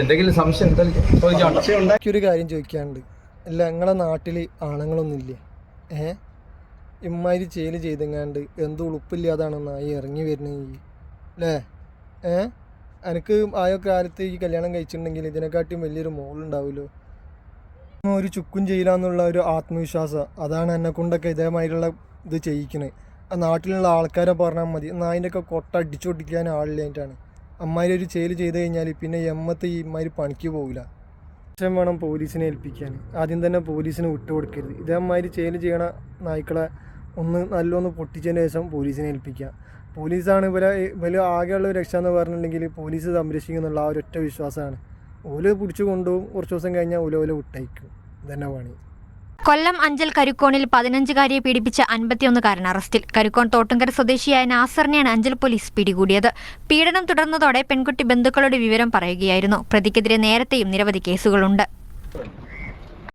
എന്തെങ്കിലും സംശയം ഒരു കാര്യം ചോദിക്കാണ്ട്. അല്ല, നിങ്ങളെ നാട്ടിൽ ആണുങ്ങളൊന്നുമില്ലേ? ഇമ്മാതിരി ചേല് ചെയ്തെങ്ങാണ്ട് എന്ത് ഉളുപ്പില്ലാതാണ് നായി ഇറങ്ങി വരുന്നത് അല്ലേ? എനിക്ക് ആയ കാലത്ത് ഈ കല്യാണം കഴിച്ചിട്ടുണ്ടെങ്കിൽ ഇതിനെക്കാട്ടിയും വലിയൊരു മോളുണ്ടാവുമല്ലോ. ഒരു ചുക്കും ചെയ്യില്ല ഒരു ആത്മവിശ്വാസം, അതാണ് എന്നെ കൊണ്ടൊക്കെ ഇതേമാതിരിയുള്ള ഇത് ചെയ്യിക്കുന്നത്. ആ നാട്ടിലുള്ള ആൾക്കാരെ പറഞ്ഞാൽ മതി, നായിൻ്റെയൊക്കെ കൊട്ട അടിച്ചൊട്ടിക്കാൻ ആളില്ലായിട്ടാണ്. അമ്മാതിരി ഒരു ചേല് ചെയ്ത് കഴിഞ്ഞാൽ പിന്നെ എമ്മത്ത് ഈ ഇമ്മാതിരി പണിക്ക് പോകില്ല. ലക്ഷം വേണം പോലീസിനെ ഏൽപ്പിക്കാൻ. ആദ്യം തന്നെ പോലീസിന് വിട്ടുകൊടുക്കരുത്. ഇതേമാതിരി ചേല് ചെയ്യണ നായ്ക്കളെ നല്ലൊന്ന് പൊട്ടിച്ചതിന് ശേഷം പോലീസിനെ ഏൽപ്പിക്കുക. പോലീസാണ് ഇവരെ ആകെയുള്ള രക്ഷ എന്ന് പറഞ്ഞിട്ടുണ്ടെങ്കിൽ പോലീസ് സംരക്ഷിക്കുന്നുള്ള ആ ഒരൊറ്റ വിശ്വാസമാണ്. ഓല് പിടിച്ചു കൊണ്ടുപോകും, കുറച്ച് ദിവസം കഴിഞ്ഞാൽ ഓല വിട്ടയക്കും. ഇതന്നെ പണി. കൊല്ലം അഞ്ചൽ കരുക്കോണിൽ 15-കാരിയെ പീഡിപ്പിച്ച 51-കാരൻ അറസ്റ്റിൽ. കരുക്കോൺ തോട്ടുങ്കര സ്വദേശിയായ നാസറിനെയാണ് അഞ്ചൽ പോലീസ് പിടികൂടിയത്. പീഡനം തുടർന്നതോടെ പെൺകുട്ടി ബന്ധുക്കളുടെ വിവരം പറയുകയായിരുന്നു. പ്രതിക്കെതിരെ നേരത്തെയും നിരവധി കേസുകളുണ്ട്.